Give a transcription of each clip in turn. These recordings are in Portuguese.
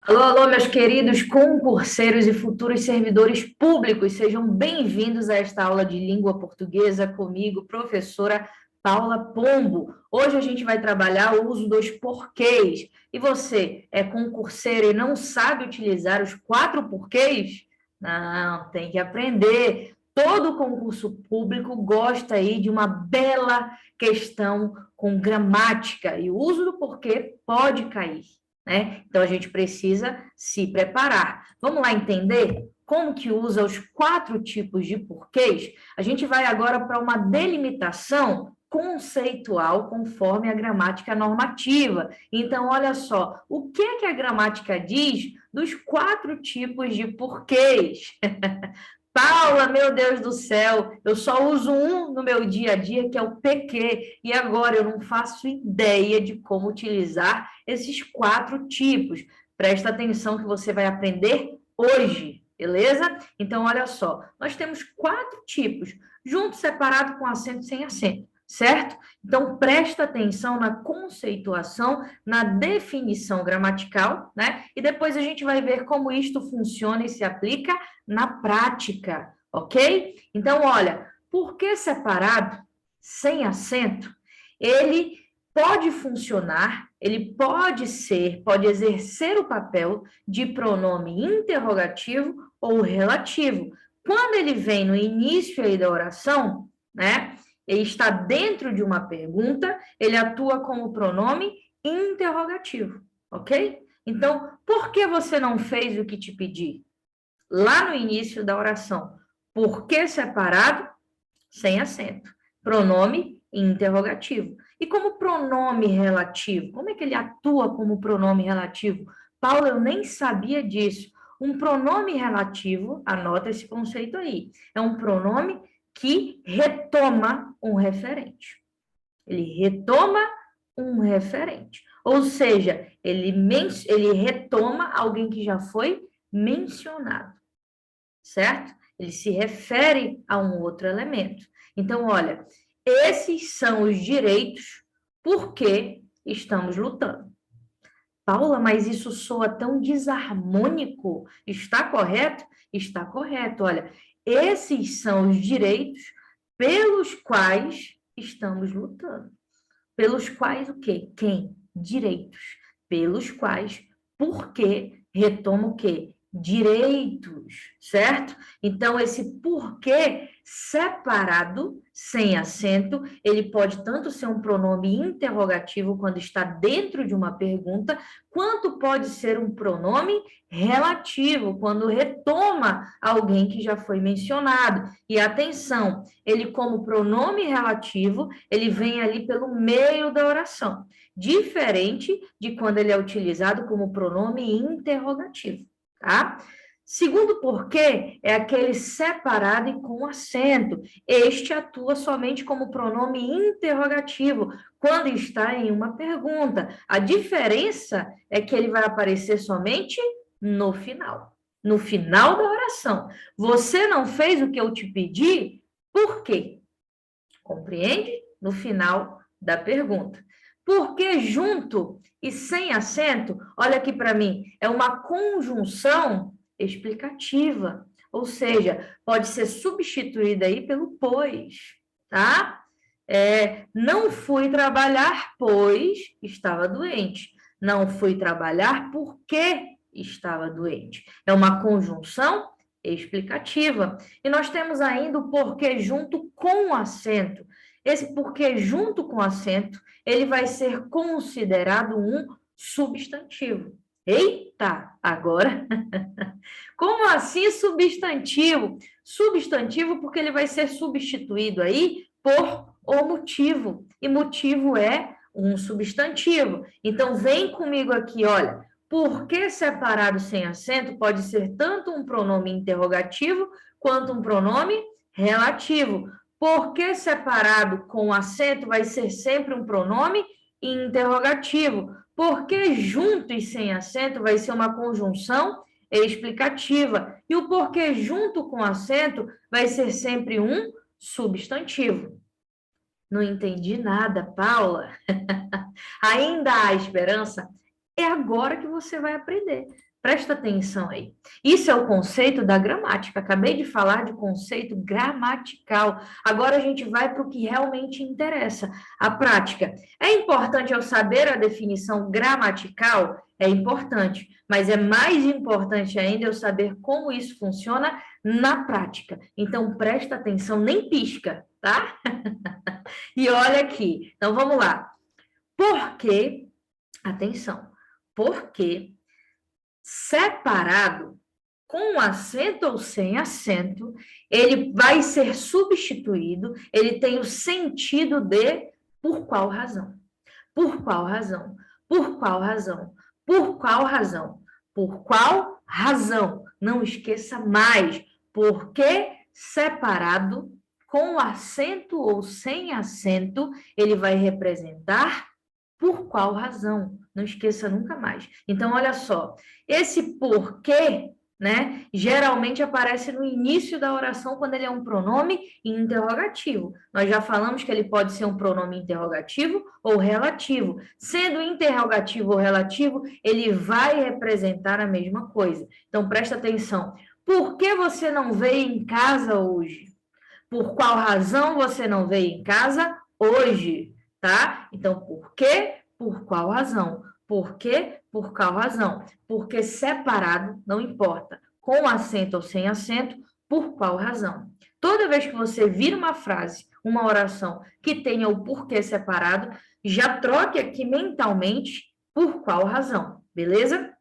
Alô, alô, meus queridos concurseiros e futuros servidores públicos, sejam bem-vindos a esta aula de língua portuguesa comigo, professora Paula Pombo. Hoje a gente vai trabalhar o uso dos porquês. E você é concurseiro e não sabe utilizar os 4 porquês? Não, tem que aprender. Todo concurso público gosta aí de uma bela questão com gramática, e o uso do porquê pode cair, né? Então, a gente precisa se preparar. Vamos lá entender como que usa os 4 tipos de porquês? A gente vai agora para uma delimitação conceitual conforme a gramática normativa. Então, olha só, o que é que a gramática diz dos 4 tipos de porquês? Paula, meu Deus do céu, eu só uso um no meu dia a dia, que é o PQ, e agora eu não faço ideia de como utilizar esses 4 tipos. Presta atenção que você vai aprender hoje, beleza? Então, olha só, nós temos 4 tipos, junto, separado, com acento, sem acento, certo? Então, presta atenção na conceituação, na definição gramatical, né? E depois a gente vai ver como isto funciona e se aplica na prática, ok? Então, olha, por que separado, sem acento, ele pode funcionar, ele pode exercer o papel de pronome interrogativo ou relativo. Quando ele vem no início aí da oração, né, ele está dentro de uma pergunta, ele atua como pronome interrogativo, ok? Então, por que você não fez o que te pedi? Lá no início da oração. Por que separado? Sem acento. Pronome interrogativo. E como pronome relativo? Como é que ele atua como pronome relativo? Paulo, eu nem sabia disso. Um pronome relativo, anota esse conceito aí, é um pronome que retoma um referente. Ele retoma um referente. Ou seja, ele retoma alguém que já foi mencionado, certo? Ele se refere a um outro elemento. Então, olha, esses são os direitos por que estamos lutando. Paula, mas isso soa tão desarmônico. Está correto? Está correto. Olha, esses são os direitos pelos quais estamos lutando. Pelos quais o quê? Quem? Direitos. Pelos quais, por quê? Retoma o quê? Direitos, certo? Então, esse porquê separado, sem acento, ele pode tanto ser um pronome interrogativo quando está dentro de uma pergunta, quanto pode ser um pronome relativo, quando retoma alguém que já foi mencionado. E atenção, ele como pronome relativo, ele vem ali pelo meio da oração, diferente de quando ele é utilizado como pronome interrogativo, tá? Segundo porquê é aquele separado e com acento. Este atua somente como pronome interrogativo, quando está em uma pergunta. A diferença é que ele vai aparecer somente no final. No final da oração. Você não fez o que eu te pedi? Por quê? Compreende? No final da pergunta. Porque junto e sem acento, olha aqui para mim, é uma conjunção explicativa, ou seja, pode ser substituída aí pelo pois, tá? Não fui trabalhar, pois estava doente. Não fui trabalhar porque estava doente. É uma conjunção explicativa. E nós temos ainda o porquê junto com acento. Esse porquê junto com acento, ele vai ser considerado um substantivo. Eita, agora. Como assim substantivo? Substantivo porque ele vai ser substituído aí por o motivo. E motivo é um substantivo. Então, vem comigo aqui, olha. Por que separado sem acento pode ser tanto um pronome interrogativo quanto um pronome relativo. Por que separado com acento vai ser sempre um pronome interrogativo? Porque junto e sem acento vai ser uma conjunção explicativa. E o porquê junto com acento vai ser sempre um substantivo. Não entendi nada, Paula. Ainda há esperança? É agora que você vai aprender. Presta atenção aí. Isso é o conceito da gramática. Acabei de falar de conceito gramatical. Agora a gente vai para o que realmente interessa, a prática. É importante eu saber a definição gramatical? É importante, mas é mais importante ainda eu saber como isso funciona na prática. Então presta atenção, nem pisca, tá? E olha aqui. Então vamos lá. Por que, atenção, por que separado, com acento ou sem acento, ele vai ser substituído, ele tem o sentido de por qual razão? Por qual razão? Por qual razão? Por qual razão? Por qual razão? Não esqueça mais, porque separado, com acento ou sem acento, ele vai representar por qual razão? Não esqueça nunca mais. Então, olha só, esse porquê, né, geralmente aparece no início da oração quando ele é um pronome interrogativo. Nós já falamos que ele pode ser um pronome interrogativo ou relativo. Sendo interrogativo ou relativo, ele vai representar a mesma coisa. Então, presta atenção. Por que você não veio em casa hoje? Por qual razão você não veio em casa hoje? Tá? Então, por quê? Por qual razão? Por quê? Por qual razão? Porque separado, não importa, com acento ou sem acento, por qual razão? Toda vez que você vir uma frase, uma oração que tenha o porquê separado, já troque aqui mentalmente por qual razão, beleza?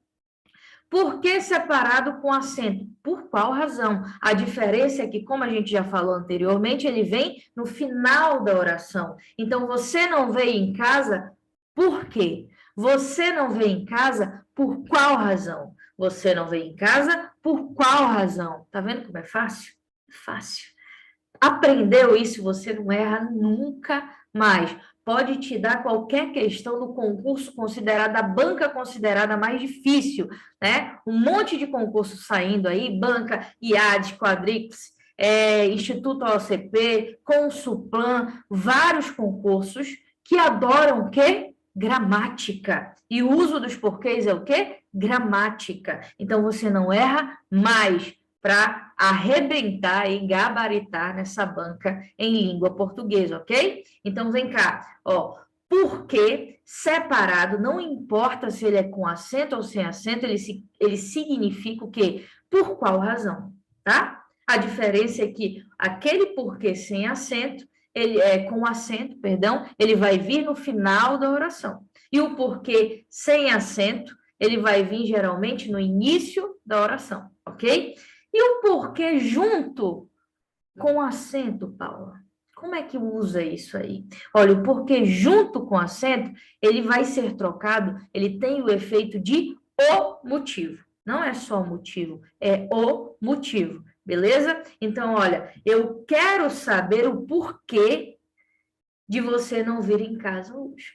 Por que separado com acento? Por qual razão? A diferença é que, como a gente já falou anteriormente, ele vem no final da oração. Então, você não veio em casa, por quê? Você não veio em casa, por qual razão? Você não veio em casa, por qual razão? Tá vendo como é fácil? Fácil. Aprendeu isso, você não erra nunca mais. Pode te dar qualquer questão do concurso considerada, a banca considerada mais difícil, né? Um monte de concurso saindo aí, banca, IAD, Quadrix, Instituto OCP, Consulplan, vários concursos que adoram o quê? Gramática. E o uso dos porquês é o quê? Gramática. Então, você não erra mais para arrebentar e gabaritar nessa banca em língua portuguesa, ok? Então, vem cá, ó. Porque separado, não importa se ele é com acento ou sem acento, ele significa o quê? Por qual razão, tá? A diferença é que aquele porquê sem acento, ele é com acento, perdão, ele vai vir no final da oração. E o porquê sem acento, ele vai vir geralmente no início da oração, ok? E o porquê junto com acento, Paula? Como é que usa isso aí? Olha, o porquê junto com acento, ele vai ser trocado, ele tem o efeito de o motivo. Não é só o motivo, é o motivo, beleza? Então, olha, eu quero saber o porquê de você não vir em casa hoje.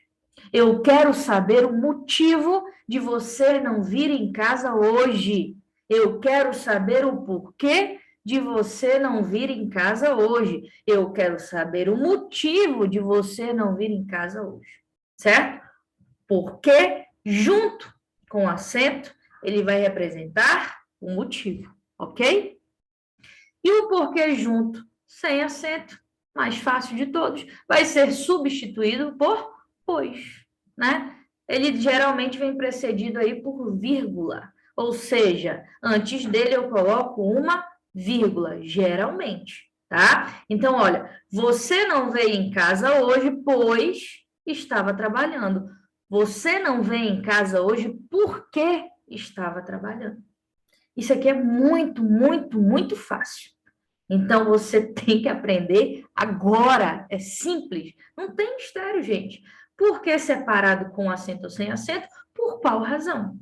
Eu quero saber o motivo de você não vir em casa hoje. Eu quero saber o porquê de você não vir em casa hoje. Eu quero saber o motivo de você não vir em casa hoje. Certo? Porque, junto com o acento, ele vai representar o motivo. Ok? E o porquê junto, sem acento, mais fácil de todos, vai ser substituído por pois, né? Ele geralmente vem precedido aí por vírgula, ou seja, antes dele eu coloco uma vírgula, geralmente, tá? Então, olha, você não veio em casa hoje, pois estava trabalhando. Você não veio em casa hoje porque estava trabalhando. Isso aqui é muito, muito, muito fácil. Então, você tem que aprender agora. É simples. Não tem mistério, gente. Por que separado com acento ou sem acento? Por qual razão?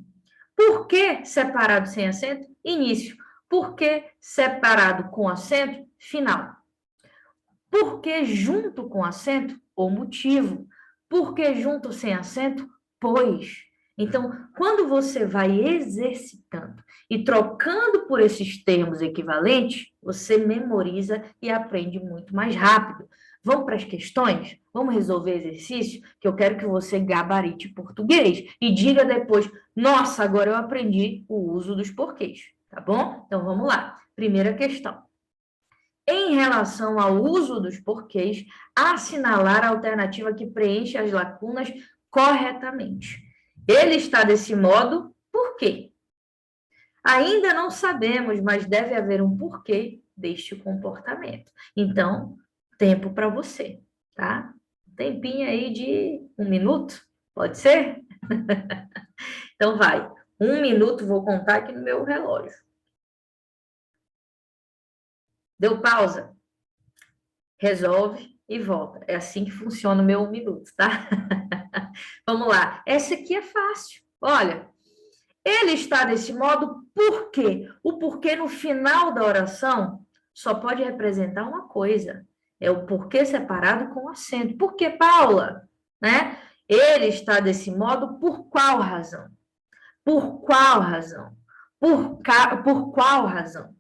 Por que separado sem acento? Início. Por que separado com acento? Final. Por que junto com acento? O motivo. Por que junto sem acento? Pois. Então, quando você vai exercitando e trocando por esses termos equivalentes, você memoriza e aprende muito mais rápido. Vamos para as questões? Vamos resolver exercício? Que eu quero que você gabarite português e diga depois, nossa, agora eu aprendi o uso dos porquês, tá bom? Então, vamos lá. Primeira questão. Em relação ao uso dos porquês, assinalar a alternativa que preenche as lacunas corretamente. Ele está desse modo, por quê? Ainda não sabemos, mas deve haver um porquê deste comportamento. Então, tempo para você, tá? Tempinho aí de 1 minuto, pode ser? Então, vai. 1 minuto, vou contar aqui no meu relógio. Deu pausa? Resolve e volta. É assim que funciona o meu 1 minuto, tá? Vamos lá. Essa aqui é fácil. Olha, ele está desse modo por quê? O porquê no final da oração só pode representar uma coisa. É o porquê separado com acento. Por que, Paula? Né? Ele está desse modo por qual razão? Por qual razão? Por qual razão?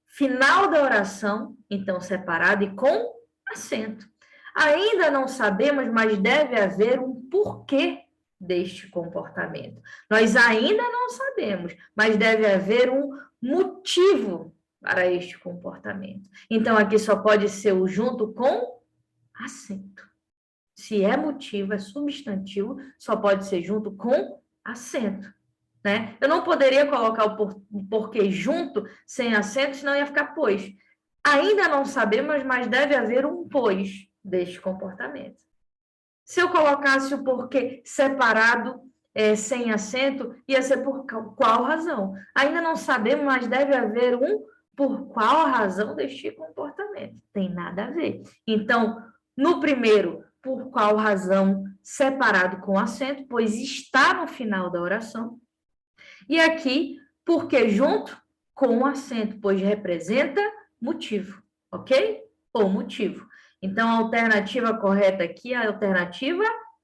Final da oração, então separado e com acento. Ainda não sabemos, mas deve haver um porquê deste comportamento. Nós ainda não sabemos, mas deve haver um motivo para este comportamento. Então, aqui só pode ser o junto com acento. Se é motivo, é substantivo, só pode ser junto com acento. Né? Eu não poderia colocar o porquê junto, sem acento, senão ia ficar pois. Ainda não sabemos, mas deve haver um pois deste comportamento. Se eu colocasse o porquê separado, sem acento, ia ser por qual razão? Ainda não sabemos, mas deve haver um por qual razão deste comportamento. Tem nada a ver. Então, no primeiro, por qual razão, separado com acento, pois está no final da oração. E aqui, porque junto com o acento, pois representa motivo, ok? Ou motivo. Então, a alternativa correta aqui é a alternativa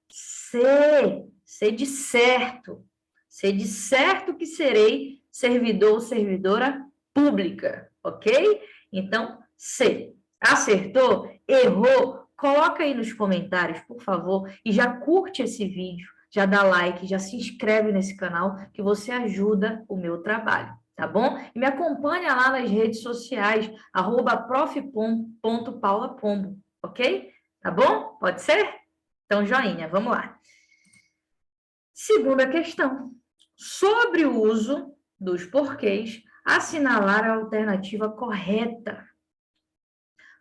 C. C de certo. C de certo que serei servidor ou servidora pública, ok? Então, C. Acertou? Errou? Coloca aí nos comentários, por favor, e já curte esse vídeo, já dá like, já se inscreve nesse canal, que você ajuda o meu trabalho, tá bom? E me acompanha lá nas redes sociais, @prof.paulapombo, ok? Tá bom? Pode ser? Então, joinha, vamos lá. Segunda questão. Sobre o uso dos porquês, assinalar a alternativa correta.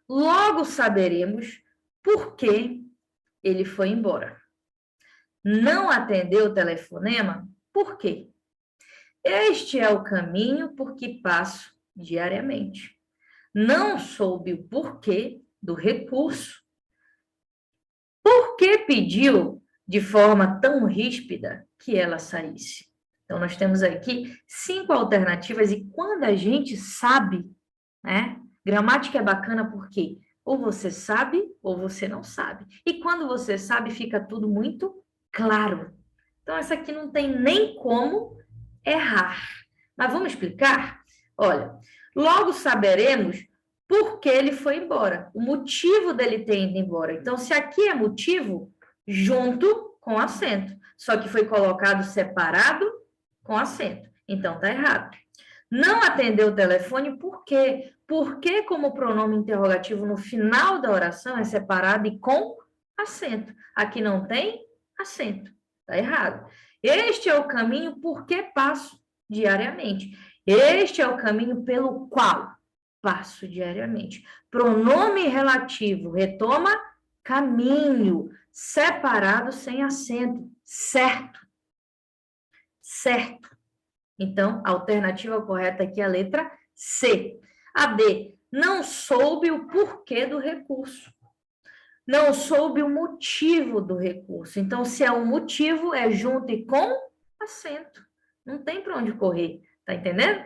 Logo saberemos por que ele foi embora. Não atendeu o telefonema? Por quê? Este é o caminho por que passo diariamente. Não soube o porquê do recurso. Por que pediu de forma tão ríspida que ela saísse? Então, nós temos aqui 5 alternativas e quando a gente sabe, né? Gramática é bacana porque ou você sabe ou você não sabe. E quando você sabe, fica tudo muito claro. Então, essa aqui não tem nem como errar. Mas vamos explicar? Olha, logo saberemos por que ele foi embora, o motivo dele ter ido embora. Então, se aqui é motivo, junto com acento. Só que foi colocado separado com acento. Então, tá errado. Não atendeu o telefone por quê? Porque como pronome interrogativo no final da oração é separado e com acento. Aqui não tem acento. Tá errado. Este é o caminho por que passo diariamente. Este é o caminho pelo qual passo diariamente. Pronome relativo, retoma caminho, separado sem acento, certo. Certo. Então, a alternativa correta aqui é a letra C. A D, não soube o porquê do recurso. Não soube o motivo do recurso. Então, se é um motivo, é junto e com acento. Não tem para onde correr, tá entendendo?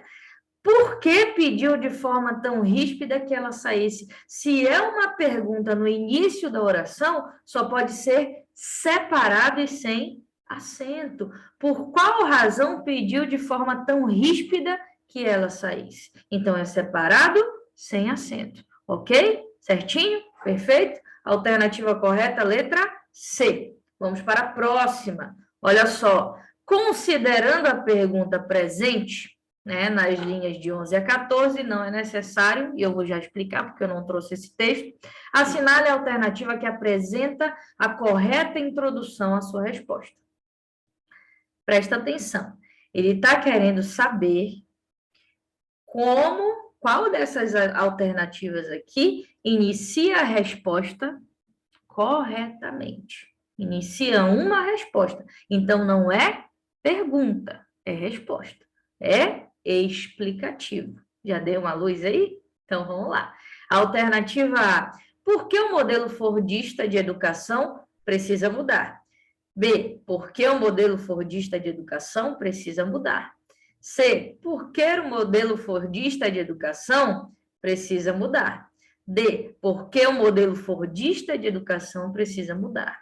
Por que pediu de forma tão ríspida que ela saísse? Se é uma pergunta no início da oração, só pode ser separado e sem acento. Por qual razão pediu de forma tão ríspida que ela saísse? Então, é separado, sem acento, ok? Certinho? Perfeito? Alternativa correta, letra C. Vamos para a próxima. Olha só. Considerando a pergunta presente, né, nas linhas de 11 a 14, não é necessário, e eu vou já explicar porque eu não trouxe esse texto, assinale a alternativa que apresenta a correta introdução à sua resposta. Presta atenção. Ele está querendo saber qual dessas alternativas aqui inicia a resposta corretamente. Inicia uma resposta. Então, não é pergunta, é resposta. É explicativo. Já deu uma luz aí? Então, vamos lá. Alternativa A. Por que o modelo fordista de educação precisa mudar? B. Por que o modelo fordista de educação precisa mudar? C. Por que o modelo fordista de educação precisa mudar? D. Por que o modelo fordista de educação precisa mudar?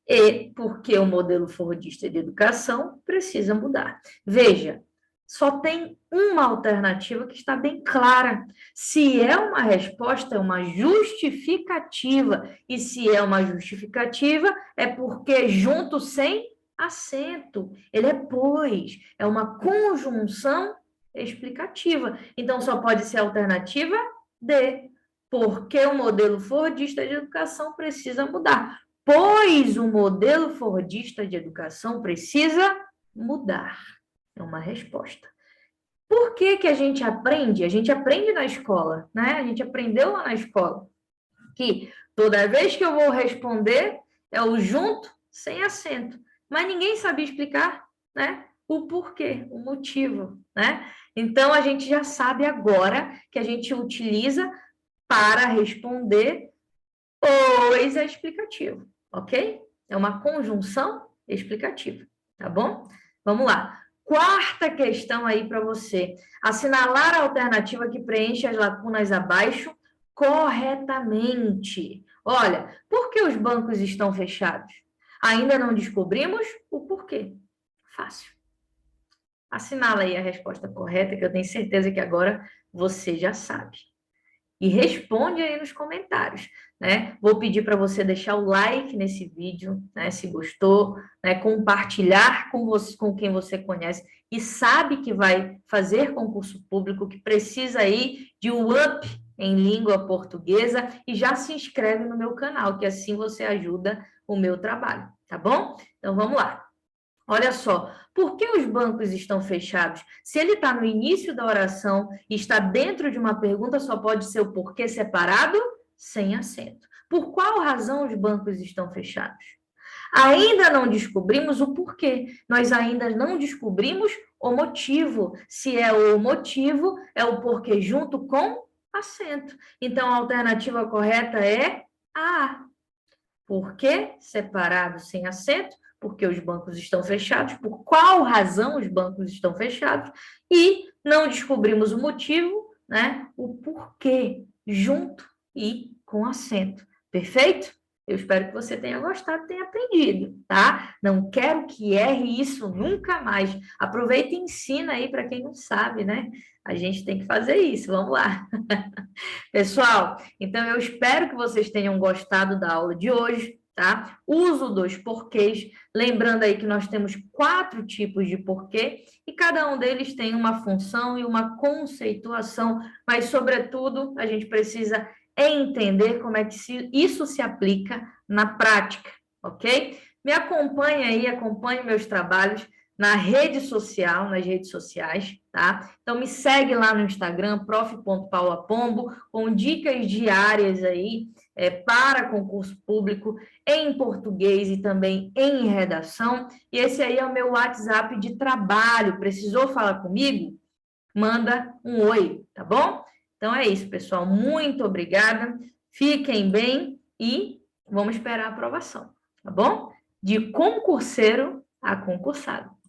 E por que o modelo fordista de educação precisa mudar? Veja, só tem uma alternativa que está bem clara. Se é uma resposta, é uma justificativa. E se é uma justificativa, é porque junto sem acento. Ele é pois, é uma conjunção explicativa. Então, só pode ser a alternativa D. Porque o modelo fordista de educação precisa mudar. Pois o modelo fordista de educação precisa mudar. É uma resposta. Por que que a gente aprende? A gente aprende na escola, né? A gente aprendeu lá na escola que toda vez que eu vou responder é o junto sem acento. Mas ninguém sabia explicar, né? O porquê, o motivo, né? Então, a gente já sabe agora que a gente utiliza para responder pois é explicativo, ok? É uma conjunção explicativa, tá bom? Vamos lá. Quarta questão aí para você. Assinalar a alternativa que preenche as lacunas abaixo corretamente. Olha, por que os bancos estão fechados? Ainda não descobrimos o porquê. Fácil. Assinala aí a resposta correta, que eu tenho certeza que agora você já sabe. E responde aí nos comentários, né? Vou pedir para você deixar o like nesse vídeo, né? Se gostou, né? Compartilhar com quem você conhece e sabe que vai fazer concurso público, que precisa aí de um up em língua portuguesa e já se inscreve no meu canal, que assim você ajuda o meu trabalho, tá bom? Então, vamos lá. Olha só, por que os bancos estão fechados? Se ele está no início da oração e está dentro de uma pergunta, só pode ser o porquê separado, sem acento. Por qual razão os bancos estão fechados? Ainda não descobrimos o porquê. Nós ainda não descobrimos o motivo. Se é o motivo, é o porquê junto com acento. Então, a alternativa correta é A. Porquê separado sem acento? Porque os bancos estão fechados, por qual razão os bancos estão fechados, e não descobrimos o motivo, né? O porquê, junto e com acento. Perfeito? Eu espero que você tenha gostado, tenha aprendido, tá? Não quero que erre isso nunca mais. Aproveita e ensina aí para quem não sabe, né? A gente tem que fazer isso, vamos lá. Pessoal, então eu espero que vocês tenham gostado da aula de hoje, tá? Uso dos porquês, lembrando aí que nós temos 4 tipos de porquê e cada um deles tem uma função e uma conceituação, mas, sobretudo, a gente precisa entender como é que isso se aplica na prática, ok? Me acompanhe aí, acompanhe meus trabalhos na rede social, nas redes sociais, tá? Então, me segue lá no Instagram, prof.paulapombo, com dicas diárias aí para concurso público em português e também em redação. E esse aí é o meu WhatsApp de trabalho. Precisou falar comigo? Manda um oi, tá bom? Então, é isso, pessoal. Muito obrigada. Fiquem bem e vamos esperar a aprovação, tá bom? De concurseiro a concursado.